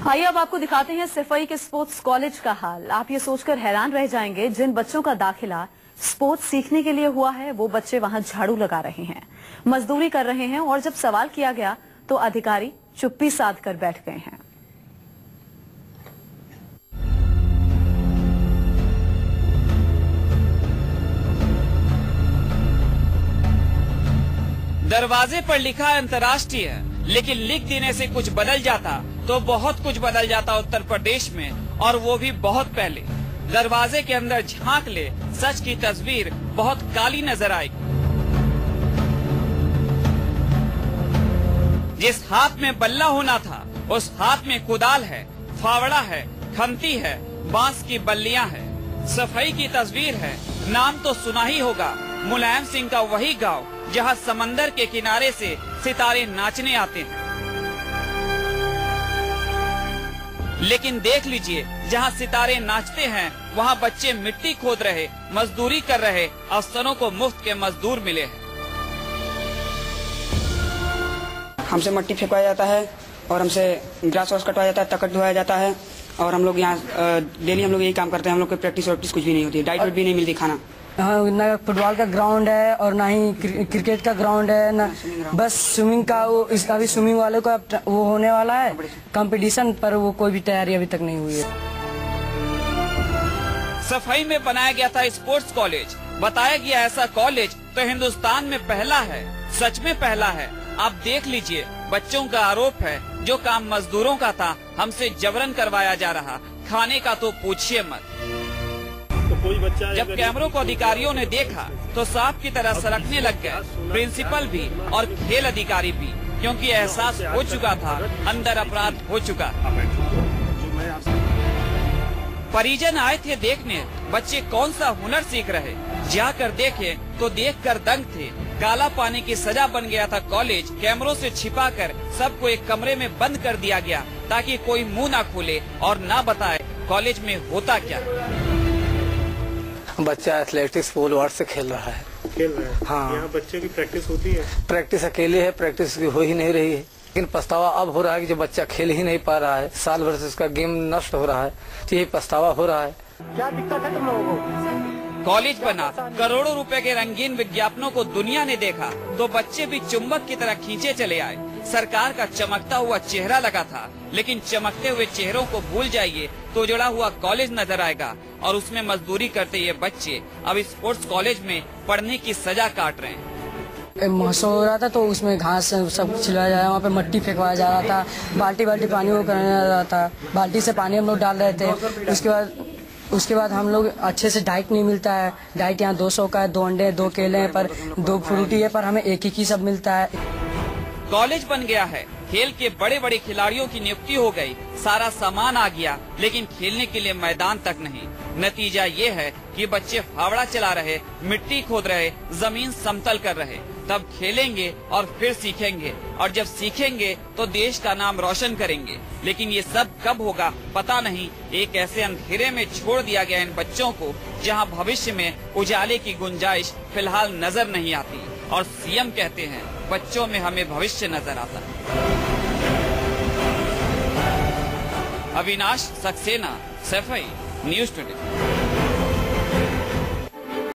आइए अब आपको दिखाते हैं सफाई के स्पोर्ट्स कॉलेज का हाल। आप ये सोचकर हैरान रह जाएंगे, जिन बच्चों का दाखिला स्पोर्ट्स सीखने के लिए हुआ है वो बच्चे वहां झाड़ू लगा रहे हैं, मजदूरी कर रहे हैं और जब सवाल किया गया तो अधिकारी चुप्पी साध कर बैठ गए हैं। दरवाजे पर लिखा है अंतर्राष्ट्रीय, लेकिन लिख देने से कुछ बदल जाता तो बहुत कुछ बदल जाता उत्तर प्रदेश में, और वो भी बहुत पहले। दरवाजे के अंदर झांक ले, सच की तस्वीर बहुत काली नजर आएगी। जिस हाथ में बल्ला होना था उस हाथ में कुदाल है, फावड़ा है, खंती है, बांस की बल्लियां है। सफाई की तस्वीर है। नाम तो सुना ही होगा, मुलायम सिंह का वही गांव जहां समंदर के किनारे से सितारे नाचने आते हैं। लेकिन देख लीजिए, जहां सितारे नाचते हैं वहां बच्चे मिट्टी खोद रहे, मजदूरी कर रहे, अफसरों को मुफ्त के मजदूर मिले हैं। हमसे मिट्टी फेंकवाया जाता है और हमसे ग्रास वॉस कटवाया जाता है, तकट धोया जाता है, और हम लोग यहाँ डेली हम लोग यही काम करते हैं। हम लोग को प्रैक्टिस कुछ भी नहीं होती, डाइट भी नहीं मिलती, खाना। हाँ, ना फुटबॉल का ग्राउंड है और ना ही क्रिकेट का ग्राउंड है, ना बस स्विमिंग का। अभी स्विमिंग वालों का वो होने वाला है कंपटीशन, पर वो कोई भी तैयारी अभी तक नहीं हुई है। सफाई में बनाया गया था स्पोर्ट्स कॉलेज। बताया गया ऐसा कॉलेज तो हिंदुस्तान में पहला है, सच में पहला है। आप देख लीजिए, बच्चों का आरोप है जो काम मजदूरों का था हमसे जबरन करवाया जा रहा। खाने का तो पूछिए मत। तो कोई बच्चा जब कैमरों को अधिकारियों ने देखा तो सांप की तरह सरकने लग गए, प्रिंसिपल भी और खेल अधिकारी भी, क्योंकि एहसास हो चुका था अंदर अपराध हो चुका। परिजन आए थे देखने बच्चे कौन सा हुनर सीख रहे। जाकर देखे तो देखकर दंग थे। काला पानी की सजा बन गया था कॉलेज। कैमरों से छिपाकर सबको एक कमरे में बंद कर दिया गया ताकि कोई मुंह ना खोले और ना बताए कॉलेज में होता क्या। बच्चा एथलेटिक्स पोल वार्ड से खेल रहा है। हाँ, यहाँ बच्चे की प्रैक्टिस होती है। प्रैक्टिस अकेले है, प्रैक्टिस हो ही नहीं रही है। लेकिन पछतावा अब हो रहा है कि जो बच्चा खेल ही नहीं पा रहा है, साल भर से उसका गेम नष्ट हो रहा है, तो यही पछतावा हो रहा है। क्या दिक्कत है तुम लोगों को? कॉलेज बना, करोड़ों रुपए के रंगीन विज्ञापनों को दुनिया ने देखा तो बच्चे भी चुंबक की तरह खींचे चले आए। सरकार का चमकता हुआ चेहरा लगा था, लेकिन चमकते हुए चेहरों को भूल जाइए तो जुड़ा हुआ कॉलेज नजर आएगा, और उसमें मजदूरी करते ये बच्चे अब स्पोर्ट्स कॉलेज में पढ़ने की सजा काट रहे हैं। महोत्सव हो रहा था तो उसमें घास सब छिलवाया जा रहा, वहाँ पे मिट्टी फेंकवाया जा रहा था, बाल्टी पानी वो करने जा रहा था, बाल्टी से पानी हम लोग डाल रहे थे। उसके बाद हम लोग अच्छे से डाइट नहीं मिलता है। डाइट यहाँ 200 का है, 2 अंडे 2 केले हैं, पर 2 फ्रूटी है, पर हमें एक ही सब मिलता है। कॉलेज बन गया है, खेल के बड़े बड़े खिलाड़ियों की नियुक्ति हो गई, सारा सामान आ गया, लेकिन खेलने के लिए मैदान तक नहीं। नतीजा ये है कि बच्चे फावड़ा चला रहे, मिट्टी खोद रहे, जमीन समतल कर रहे। तब खेलेंगे और फिर सीखेंगे, और जब सीखेंगे तो देश का नाम रोशन करेंगे। लेकिन ये सब कब होगा पता नहीं। एक ऐसे अंधेरे में छोड़ दिया गया इन बच्चों को जहां भविष्य में उजाले की गुंजाइश फिलहाल नजर नहीं आती, और सीएम कहते हैं बच्चों में हमें भविष्य नजर आता है। अविनाश सक्सेना, सफाई न्यूज़ 24।